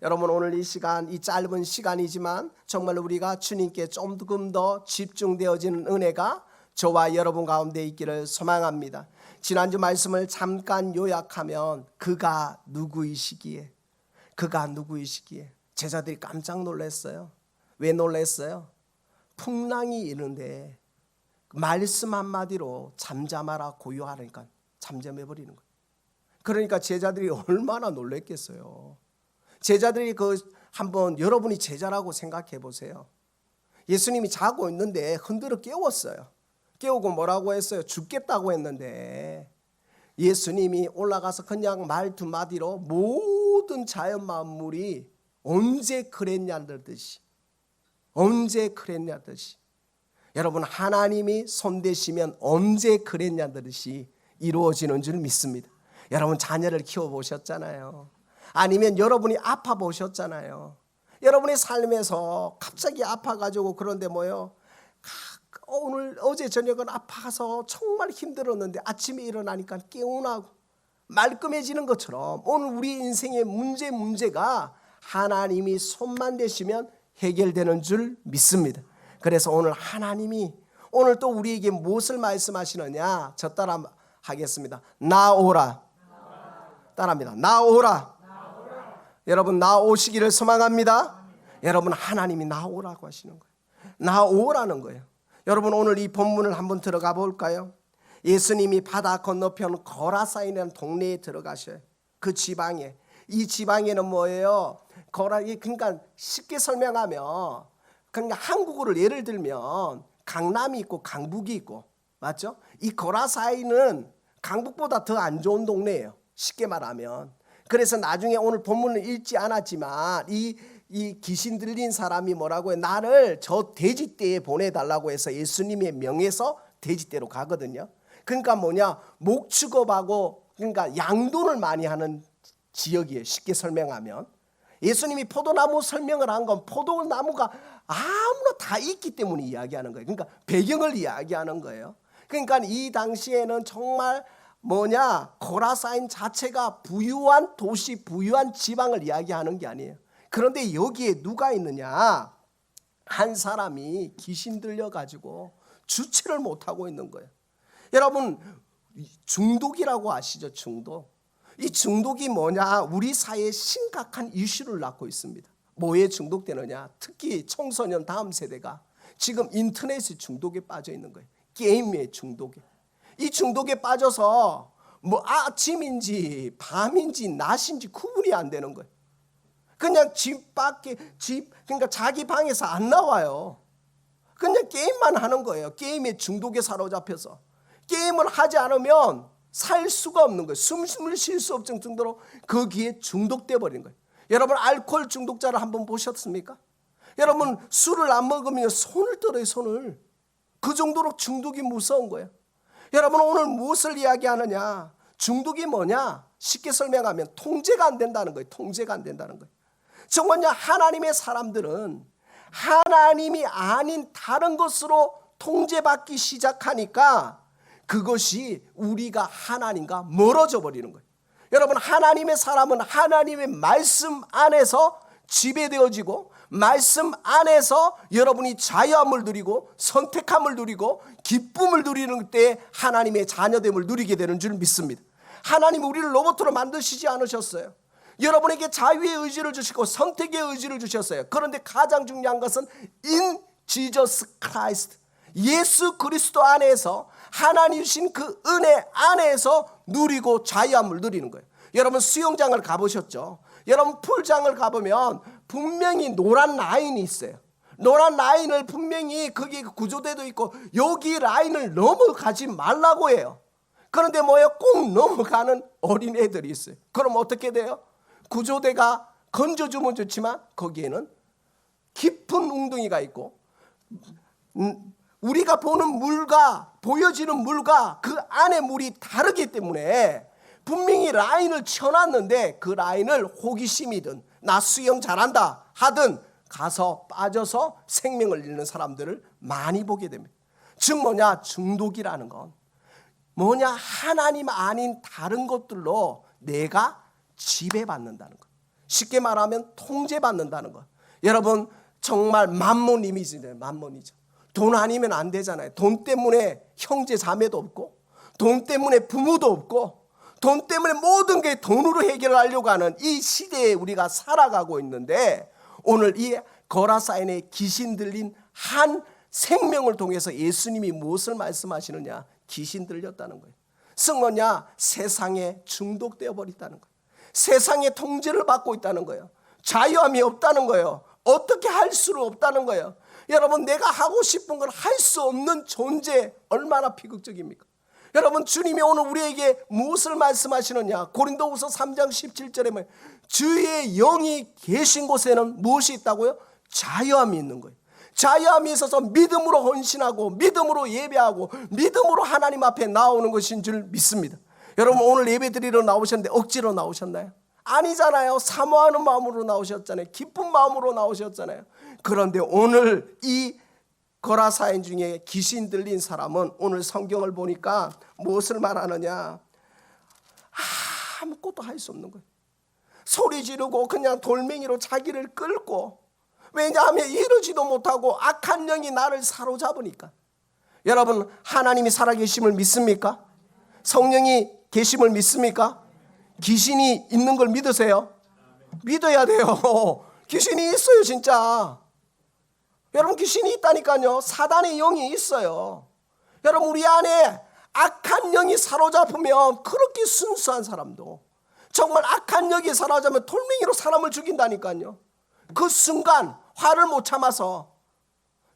여러분 오늘 이 시간, 이 짧은 시간이지만 정말 우리가 주님께 조금 더 집중되어지는 은혜가 저와 여러분 가운데 있기를 소망합니다. 지난주 말씀을 잠깐 요약하면 그가 누구이시기에 제자들이 깜짝 놀랐어요. 왜 놀랐어요? 풍랑이 이는데 말씀 한마디로 잠잠하라 고요하니까 잠잠해버리는 거예요. 그러니까 제자들이 얼마나 놀랐겠어요. 제자들이 한번 여러분이 제자라고 생각해 보세요. 예수님이 자고 있는데 흔들어 깨웠어요. 깨우고 뭐라고 했어요? 죽겠다고 했는데 예수님이 올라가서 그냥 말 두 마디로 모든 자연 만물이 언제 그랬냐듯이 여러분 하나님이 손대시면 언제 그랬냐듯이 이루어지는 줄 믿습니다. 여러분 자녀를 키워보셨잖아요. 아니면 여러분이 아파 보셨잖아요. 여러분의 삶에서 갑자기 아파가지고 그런데 어제 저녁은 아파서 정말 힘들었는데 아침에 일어나니까 개운하고 말끔해지는 것처럼 오늘 우리 인생의 문제가 하나님이 손만 대시면 해결되는 줄 믿습니다. 그래서 오늘 하나님이 오늘 또 우리에게 무엇을 말씀하시느냐? 저 따라 하겠습니다. 나오라. 따라합니다. 나오라. 여러분 나오시기를 소망합니다. 여러분 하나님이 나오라고 하시는 거예요. 나오라는 거예요. 여러분 오늘 이 본문을 한번 들어가 볼까요? 예수님이 바다 건너편 거라사인이라는 동네에 들어가셔요. 그 지방에. 이 지방에는 뭐예요? 그러니까 쉽게 설명하면 그러니까 한국어를 예를 들면 강남이 있고 강북이 있고 맞죠? 이 거라사인은 강북보다 더 안 좋은 동네예요. 쉽게 말하면. 그래서 나중에 오늘 본문을 읽지 않았지만 이 귀신 들린 사람이 뭐라고 해요? 나를 저 돼지떼에 보내달라고 해서 예수님의 명에서 돼지떼로 가거든요. 그러니까 목축업하고 그러니까 양돈을 많이 하는 지역이에요. 쉽게 설명하면. 예수님이 포도나무 설명을 한 건 포도나무가 아무나 다 있기 때문에 이야기하는 거예요. 그러니까 배경을 이야기하는 거예요. 그러니까 이 당시에는 정말 고라사인 자체가 부유한 도시, 부유한 지방을 이야기하는 게 아니에요. 그런데 여기에 누가 있느냐? 한 사람이 귀신 들려가지고 주체를 못하고 있는 거예요. 여러분 중독이라고 아시죠? 중독. 이 중독이 우리 사회에 심각한 이슈를 낳고 있습니다. 뭐에 중독되느냐? 특히 청소년 다음 세대가 지금 인터넷에 중독에 빠져 있는 거예요. 게임의 중독에. 이 중독에 빠져서 아침인지 밤인지 낮인지 구분이 안 되는 거예요. 그냥 그러니까 자기 방에서 안 나와요. 그냥 게임만 하는 거예요. 게임의 중독에 사로잡혀서. 게임을 하지 않으면 살 수가 없는 거예요. 숨을 쉴 수 없을 정도로 거기에 중독돼 버린 거예요. 여러분 알코올 중독자를 한번 보셨습니까? 여러분 술을 안 먹으면 손을 떨어요. 손을. 그 정도로 중독이 무서운 거예요. 여러분 오늘 무엇을 이야기하느냐? 중독이 뭐냐? 쉽게 설명하면 통제가 안 된다는 거예요. 통제가 안 된다는 거예요. 정말 하나님의 사람들은 하나님이 아닌 다른 것으로 통제받기 시작하니까 그것이 우리가 하나님과 멀어져 버리는 거예요. 여러분 하나님의 사람은 하나님의 말씀 안에서 지배되어지고 말씀 안에서 여러분이 자유함을 누리고 선택함을 누리고 기쁨을 누리는 때 하나님의 자녀됨을 누리게 되는 줄 믿습니다. 하나님 우리를 로봇으로 만드시지 않으셨어요. 여러분에게 자유의 의지를 주시고 선택의 의지를 주셨어요. 그런데 가장 중요한 것은 in Jesus Christ, 예수 그리스도 안에서 하나님 주신 그 은혜 안에서 누리고 자유함을 누리는 거예요. 여러분 수영장을 가보셨죠? 여러분 풀장을 가보면 분명히 노란 라인이 있어요. 노란 라인을 분명히 거기 구조대도 있고 여기 라인을 넘어가지 말라고 해요. 그런데 꼭 넘어가는 어린애들이 있어요. 그럼 어떻게 돼요? 구조대가 건져주면 좋지만 거기에는 깊은 웅덩이가 있고 우리가 보는 물과 보여지는 물과 그 안에 물이 다르기 때문에 분명히 라인을 쳐놨는데 그 라인을 호기심이든 나 수영 잘한다 하든 가서 빠져서 생명을 잃는 사람들을 많이 보게 됩니다. 즉 중독이라는 건 하나님 아닌 다른 것들로 내가 지배받는다는 것. 쉽게 말하면 통제받는다는 것. 여러분 정말 만몬 이미지네요. 만몬이죠. 돈 아니면 안 되잖아요. 돈 때문에 형제 자매도 없고, 돈 때문에 부모도 없고, 돈 때문에 모든 게 돈으로 해결하려고 하는 이 시대에 우리가 살아가고 있는데, 오늘 이 거라사인에 귀신 들린 한 생명을 통해서 예수님이 무엇을 말씀하시느냐? 귀신 들렸다는 거예요. 승어냐? 세상에 중독되어 버렸다는 거예요. 세상의 통제를 받고 있다는 거예요. 자유함이 없다는 거예요. 어떻게 할 수는 없다는 거예요. 여러분 내가 하고 싶은 걸 할 수 없는 존재, 얼마나 비극적입니까? 여러분 주님이 오늘 우리에게 무엇을 말씀하시느냐? 고린도후서 3장 17절에 뭐 주의 영이 계신 곳에는 무엇이 있다고요? 자유함이 있는 거예요. 자유함이 있어서 믿음으로 헌신하고 믿음으로 예배하고 믿음으로 하나님 앞에 나오는 것인 줄 믿습니다. 여러분 오늘 예배 드리러 나오셨는데 억지로 나오셨나요? 아니잖아요. 사모하는 마음으로 나오셨잖아요. 기쁜 마음으로 나오셨잖아요. 그런데 오늘 이 거라사인 중에 귀신 들린 사람은 오늘 성경을 보니까 무엇을 말하느냐? 아무것도 할 수 없는 거예요. 소리 지르고 그냥 돌멩이로 자기를 끌고, 왜냐하면 이러지도 못하고 악한 영이 나를 사로잡으니까. 여러분 하나님이 살아계심을 믿습니까? 성령이 계심을 믿습니까? 귀신이 있는 걸 믿으세요? 믿어야 돼요. 귀신이 있어요 진짜. 여러분 귀신이 있다니까요. 사단의 영이 있어요. 여러분 우리 안에 악한 영이 사로잡으면 그렇게 순수한 사람도 정말 악한 영이 사로잡으면 돌멩이로 사람을 죽인다니까요. 그 순간 화를 못 참아서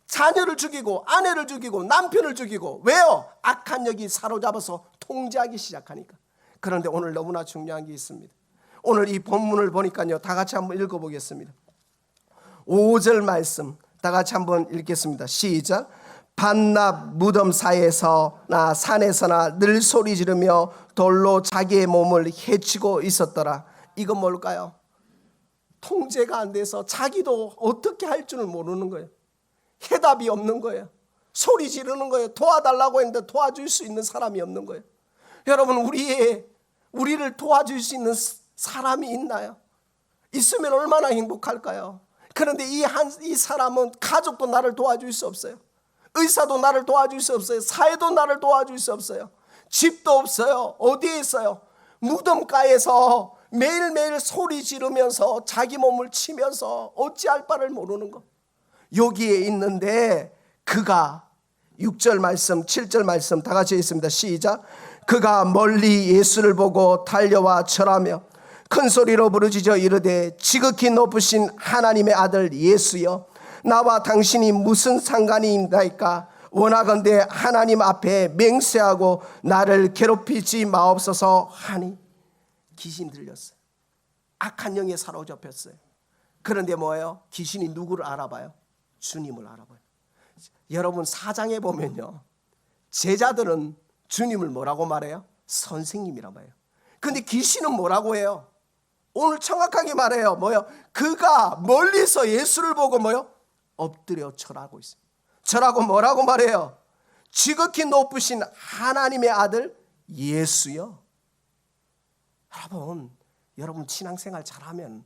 자녀를 죽이고 아내를 죽이고 남편을 죽이고, 왜요? 악한 영이 사로잡아서 통제하기 시작하니까. 그런데 오늘 너무나 중요한 게 있습니다. 오늘 이 본문을 보니까요, 다 같이 한번 읽어보겠습니다. 5절 말씀 다 같이 한번 읽겠습니다. 시작. 반납 무덤 사이에서나 산에서나 늘 소리 지르며 돌로 자기의 몸을 해치고 있었더라. 이건 뭘까요? 통제가 안 돼서 자기도 어떻게 할 줄을 모르는 거예요. 해답이 없는 거예요. 소리 지르는 거예요. 도와달라고 했는데 도와줄 수 있는 사람이 없는 거예요. 여러분 우리를 도와줄 수 있는 사람이 있나요? 있으면 얼마나 행복할까요? 그런데 이 사람은 가족도 나를 도와줄 수 없어요. 의사도 나를 도와줄 수 없어요. 사회도 나를 도와줄 수 없어요. 집도 없어요. 어디에 있어요? 무덤가에서 매일매일 소리 지르면서 자기 몸을 치면서 어찌할 바를 모르는 거. 여기에 있는데 그가 6절 말씀 7절 말씀 다 같이 있습니다. 시작. 그가 멀리 예수를 보고 달려와 절하며 큰 소리로 부르짖어 이르되 지극히 높으신 하나님의 아들 예수여, 나와 당신이 무슨 상관이 있나이까? 원하건대 하나님 앞에 맹세하고 나를 괴롭히지 마옵소서 하니. 귀신 들렸어요. 악한 영에 사로잡혔어요. 그런데 뭐예요? 귀신이 누구를 알아봐요? 주님을 알아봐요. 여러분 4장에 보면요, 제자들은 주님을 뭐라고 말해요? 선생님이라고 해요. 근데 귀신은 뭐라고 해요? 오늘 정확하게 말해요. 뭐요? 그가 멀리서 예수를 보고 뭐요? 엎드려 절하고 있어요. 절하고 뭐라고 말해요? 지극히 높으신 하나님의 아들 예수요. 여러분 신앙생활 잘하면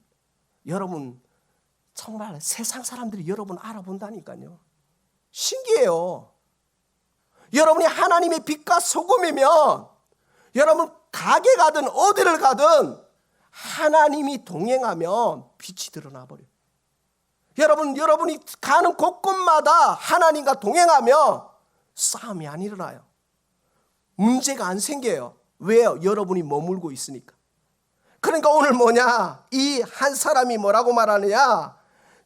여러분 정말 세상 사람들이 여러분 알아본다니까요. 신기해요. 여러분이 하나님의 빛과 소금이면 여러분 가게 가든 어디를 가든 하나님이 동행하면 빛이 드러나 버려요. 여러분이 가는 곳곳마다 하나님과 동행하면 싸움이 안 일어나요. 문제가 안 생겨요. 왜요? 여러분이 머물고 있으니까. 그러니까 오늘 뭐냐? 이 한 사람이 뭐라고 말하느냐?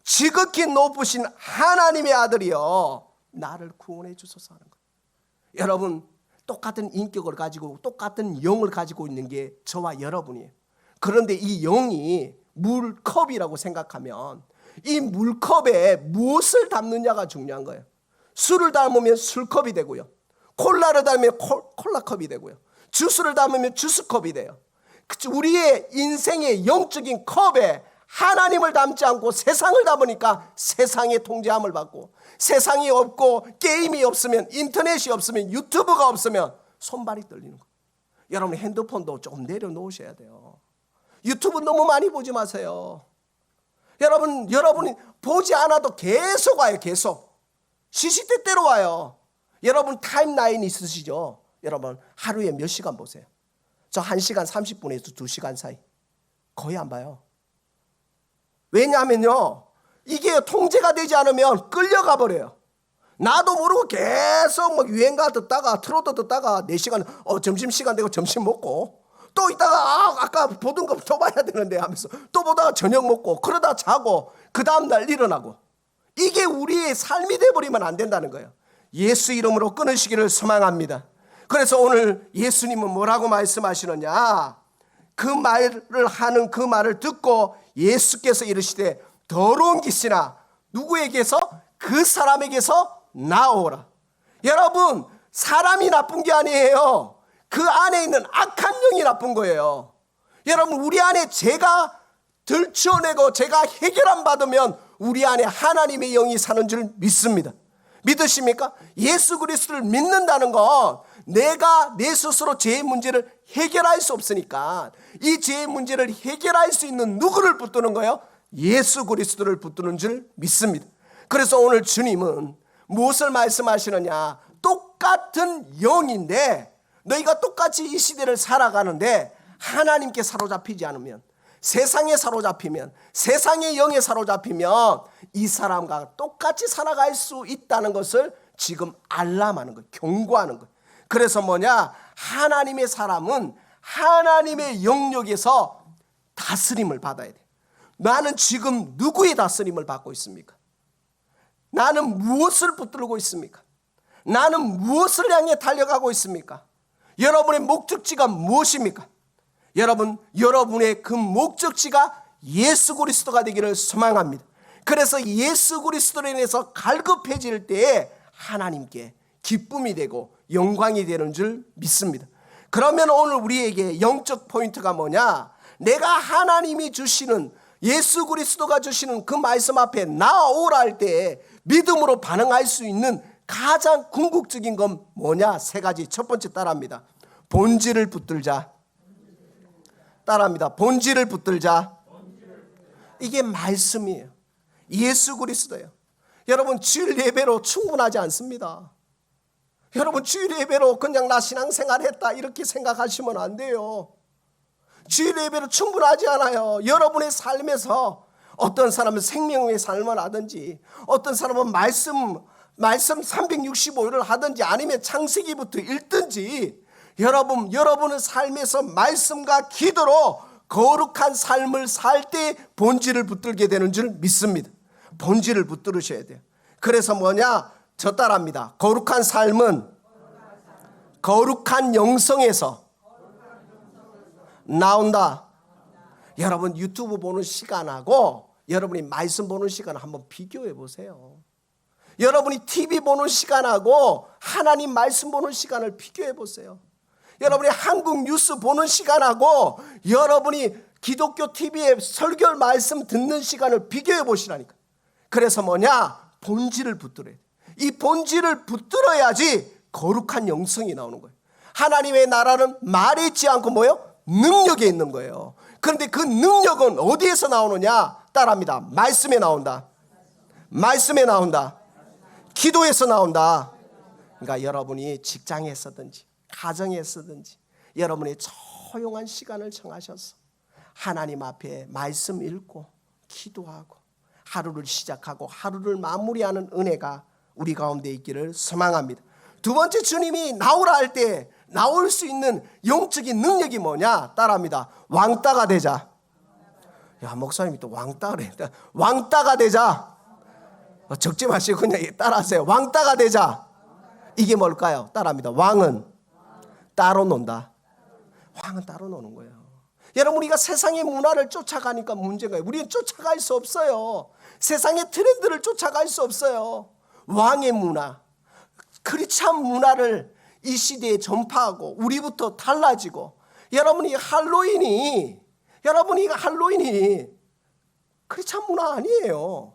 지극히 높으신 하나님의 아들이요, 나를 구원해 주소서 하는 거예요. 여러분 똑같은 인격을 가지고 똑같은 영을 가지고 있는 게 저와 여러분이에요. 그런데 이 영이 물컵이라고 생각하면 이 물컵에 무엇을 담느냐가 중요한 거예요. 술을 담으면 술컵이 되고요, 콜라를 담으면 콜라컵이 되고요, 주스를 담으면 주스컵이 돼요. 우리의 인생의 영적인 컵에 하나님을 담지 않고 세상을 담으니까 세상의 통제함을 받고, 세상이 없고 게임이 없으면, 인터넷이 없으면, 유튜브가 없으면 손발이 떨리는 거예요. 여러분 핸드폰도 조금 내려놓으셔야 돼요. 유튜브 너무 많이 보지 마세요. 여러분이 보지 않아도 계속 와요. 계속 시시때때로 와요. 여러분 타임라인 있으시죠? 여러분 하루에 몇 시간 보세요? 저 1시간 30분에서 2시간 사이 거의 안 봐요. 왜냐하면요, 이게 통제가 되지 않으면 끌려가 버려요. 나도 모르고 계속 막 유행가 듣다가 트로트 듣다가 4시간 점심시간 되고 점심 먹고 또 이따가 아까 보던 거 더 봐야 되는데 하면서 또 보다가 저녁 먹고 그러다 자고 그 다음날 일어나고, 이게 우리의 삶이 돼버리면 안 된다는 거예요. 예수 이름으로 끊으시기를 소망합니다. 그래서 오늘 예수님은 뭐라고 말씀하시느냐, 그 말을 듣고 예수께서 이르시되 더러운 기씨나 누구에게서? 그 사람에게서 나오라. 여러분, 사람이 나쁜 게 아니에요. 그 안에 있는 악한 영이 나쁜 거예요. 여러분, 우리 안에 죄가 들춰내고 죄가 해결 받으면 우리 안에 하나님의 영이 사는 줄 믿습니다. 믿으십니까? 예수 그리스도를 믿는다는 건 내가 내 스스로 죄의 문제를 해결할 수 없으니까 이 죄의 문제를 해결할 수 있는 누구를 붙드는 거예요? 예수 그리스도를 붙드는 줄 믿습니다. 그래서 오늘 주님은 무엇을 말씀하시느냐, 똑같은 영인데 너희가 똑같이 이 시대를 살아가는데 하나님께 사로잡히지 않으면, 세상에 사로잡히면, 세상의 영에 사로잡히면 이 사람과 똑같이 살아갈 수 있다는 것을 지금 알람하는 거예요. 경고하는 거예요. 그래서 뭐냐, 하나님의 사람은 하나님의 영역에서 다스림을 받아야 돼요. 나는 지금 누구의 다스림을 받고 있습니까? 나는 무엇을 붙들고 있습니까? 나는 무엇을 향해 달려가고 있습니까? 여러분의 목적지가 무엇입니까? 여러분의 그 목적지가 예수 그리스도가 되기를 소망합니다. 그래서 예수 그리스도로 인해서 갈급해질 때에 하나님께 기쁨이 되고 영광이 되는 줄 믿습니다. 그러면 오늘 우리에게 영적 포인트가 뭐냐? 내가 하나님이 주시는, 예수 그리스도가 주시는 그 말씀 앞에 나오라 할 때 믿음으로 반응할 수 있는 가장 궁극적인 건 뭐냐? 3가지. 첫 번째 따라합니다. 본질을 붙들자. 따라합니다. 본질을 붙들자. 이게 말씀이에요. 예수 그리스도예요. 여러분, 주일 예배로 충분하지 않습니다. 여러분, 주일 예배로 그냥 나 신앙생활 했다 이렇게 생각하시면 안 돼요. 주일 예배로 충분하지 않아요. 여러분의 삶에서 어떤 사람은 생명의 삶을 하든지, 어떤 사람은 말씀 365일을 하든지, 아니면 창세기부터 읽든지, 여러분의 삶에서 말씀과 기도로 거룩한 삶을 살 때 본질을 붙들게 되는 줄 믿습니다. 본질을 붙들으셔야 돼요. 그래서 뭐냐? 저 따라합니다. 거룩한 삶은 거룩한 영성에서 나온다. 여러분, 유튜브 보는 시간하고 여러분이 말씀 보는 시간 한번 비교해 보세요. 여러분이 TV 보는 시간하고 하나님 말씀 보는 시간을 비교해 보세요. 여러분이 한국 뉴스 보는 시간하고 여러분이 기독교 TV에 설교 말씀 듣는 시간을 비교해 보시라니까. 그래서 뭐냐? 본질을 붙들어야 돼. 이 본질을 붙들어야지 거룩한 영성이 나오는 거예요. 하나님의 나라는 말에 있지 않고 뭐예요? 능력에 있는 거예요. 그런데 그 능력은 어디에서 나오느냐? 따라합니다. 말씀에 나온다. 말씀에 나온다. 기도에서 나온다. 그러니까 여러분이 직장에 서든지 가정에 서든지 여러분이 조용한 시간을 정하셔서 하나님 앞에 말씀 읽고 기도하고 하루를 시작하고 하루를 마무리하는 은혜가 우리 가운데 있기를 소망합니다. 두 번째, 주님이 나오라 할 때 나올 수 있는 영적인 능력이 뭐냐? 따라합니다. 왕따가 되자. 야, 목사님이 또 왕따래. 왕따가 되자. 적지 마시고 그냥 따라하세요. 왕따가 되자. 이게 뭘까요? 따라합니다. 왕은 따로 논다. 왕은 따로 노는 거예요. 여러분, 우리가 세상의 문화를 쫓아가니까 문제가 있어요. 우리는 쫓아갈 수 없어요. 세상의 트렌드를 쫓아갈 수 없어요. 왕의 문화, 크리스찬 문화를 이 시대에 전파하고 우리부터 달라지고, 여러분이 할로윈이 크리스찬 문화 아니에요.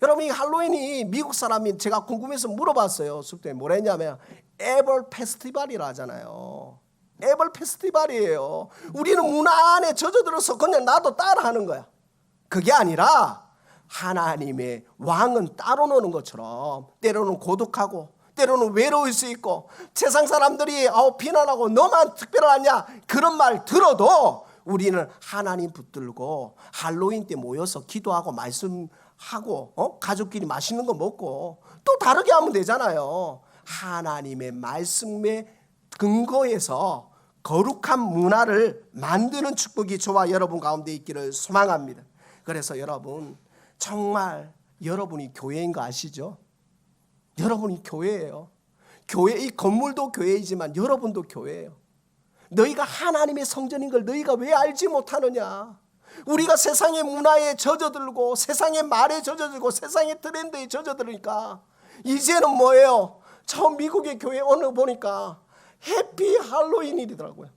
여러분, 이 할로윈이 미국 사람이, 제가 궁금해서 물어봤어요. 숙제에 뭐라 했냐면 에벌 페스티벌이라 하잖아요. 애벌 페스티벌이에요. 우리는 문화 안에 젖어들어서 그냥 나도 따라하는 거야. 그게 아니라 하나님의 왕은 따로 노는 것처럼 때로는 고독하고 때로는 외로울 수 있고 세상 사람들이 비난하고 너만 특별하냐 그런 말 들어도 우리는 하나님 붙들고 할로윈 때 모여서 기도하고 말씀하고 가족끼리 맛있는 거 먹고 또 다르게 하면 되잖아요. 하나님의 말씀에 근거해서 거룩한 문화를 만드는 축복이 저와 여러분 가운데 있기를 소망합니다. 그래서 여러분 정말 여러분이 교회인 거 아시죠? 여러분이 교회예요. 교회, 이 건물도 교회이지만 여러분도 교회예요. 너희가 하나님의 성전인 걸 너희가 왜 알지 못하느냐? 우리가 세상의 문화에 젖어들고 세상의 말에 젖어들고 세상의 트렌드에 젖어들으니까 이제는 뭐예요? 처음 미국의 교회 오늘 보니까 해피 할로윈이더라고요.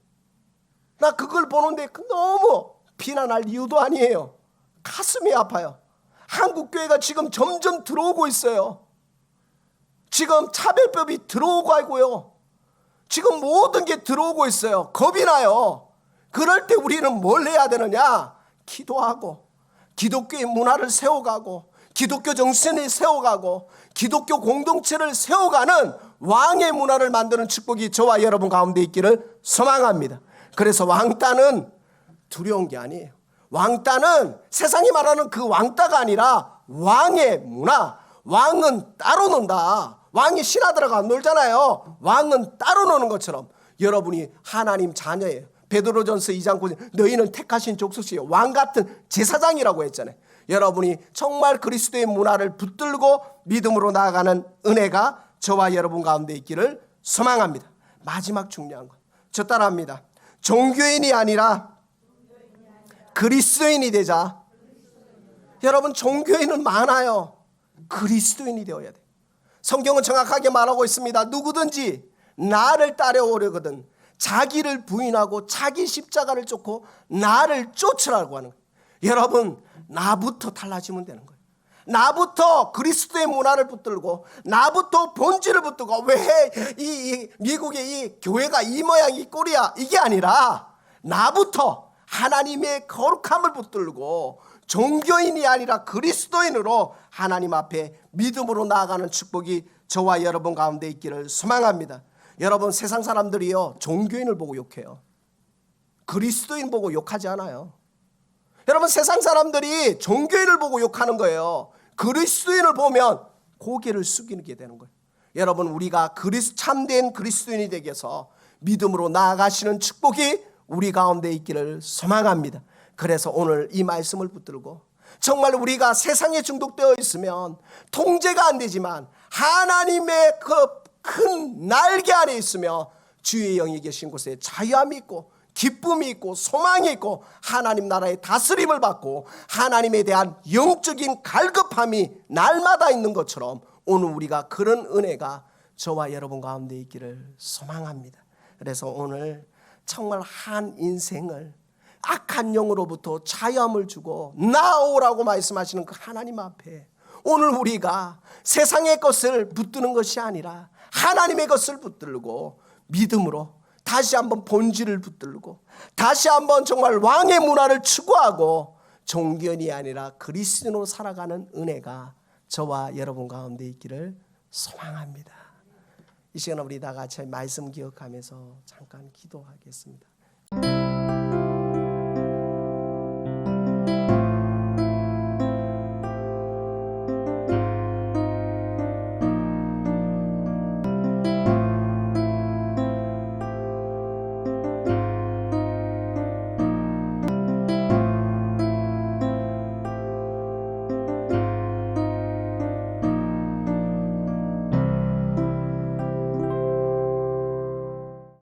나 그걸 보는데 너무 비난할 이유도 아니에요. 가슴이 아파요. 한국 교회가 지금 점점 들어오고 있어요. 지금 차별법이 들어오고 있고요. 지금 모든 게 들어오고 있어요. 겁이 나요. 그럴 때 우리는 뭘 해야 되느냐? 기도하고 기독교의 문화를 세워가고 기독교 정신을 세워가고 기독교 공동체를 세워가는 왕의 문화를 만드는 축복이 저와 여러분 가운데 있기를 소망합니다. 그래서 왕따는 두려운 게 아니에요. 왕따는 세상이 말하는 그 왕따가 아니라 왕의 문화. 왕은 따로 논다. 왕이 신하들하고 안 놀잖아요. 왕은 따로 노는 것처럼 여러분이 하나님 자녀예요. 베드로전서 2장 9절 너희는 택하신 족속이요 왕 같은 제사장이라고 했잖아요. 여러분이 정말 그리스도의 문화를 붙들고 믿음으로 나아가는 은혜가 저와 여러분 가운데 있기를 소망합니다. 마지막 중요한 것, 저 따라합니다. 종교인이 아니라 그리스도인이 되자. 여러분 종교인은 많아요. 그리스도인이 되어야 돼요. 성경은 정확하게 말하고 있습니다. 누구든지 나를 따라오려거든 자기를 부인하고 자기 십자가를 쫓고 나를 쫓으라고 하는 거예요. 여러분 나부터 달라지면 되는 거예요. 나부터 그리스도의 문화를 붙들고 나부터 본질을 붙들고 왜 이 미국의 이 교회가 이 모양 이 꼴이야 이게 아니라 나부터 하나님의 거룩함을 붙들고 종교인이 아니라 그리스도인으로 하나님 앞에 믿음으로 나아가는 축복이 저와 여러분 가운데 있기를 소망합니다. 여러분 세상 사람들이요 종교인을 보고 욕해요. 그리스도인 보고 욕하지 않아요. 여러분 세상 사람들이 종교인을 보고 욕하는 거예요. 그리스도인을 보면 고개를 숙이게 되는 거예요. 여러분 우리가 참된 그리스도인이 되기 위해서 믿음으로 나아가시는 축복이 우리 가운데 있기를 소망합니다. 그래서 오늘 이 말씀을 붙들고 정말 우리가 세상에 중독되어 있으면 통제가 안 되지만 하나님의 그 큰 날개 아래 있으며 주의 영이 계신 곳에 자유함이 있고 기쁨이 있고 소망이 있고 하나님 나라의 다스림을 받고 하나님에 대한 영적인 갈급함이 날마다 있는 것처럼 오늘 우리가 그런 은혜가 저와 여러분 가운데 있기를 소망합니다. 그래서 오늘 정말 한 인생을 악한 영으로부터 자유함을 주고 나오라고 말씀하시는 그 하나님 앞에 오늘 우리가 세상의 것을 붙드는 것이 아니라 하나님의 것을 붙들고 믿음으로 다시 한번 본질을 붙들고 다시 한번 정말 왕의 문화를 추구하고 종교인이 아니라 그리스도인으로 살아가는 은혜가 저와 여러분 가운데 있기를 소망합니다. 이 시간에 우리 다 같이 말씀 기억하면서 잠깐 기도하겠습니다.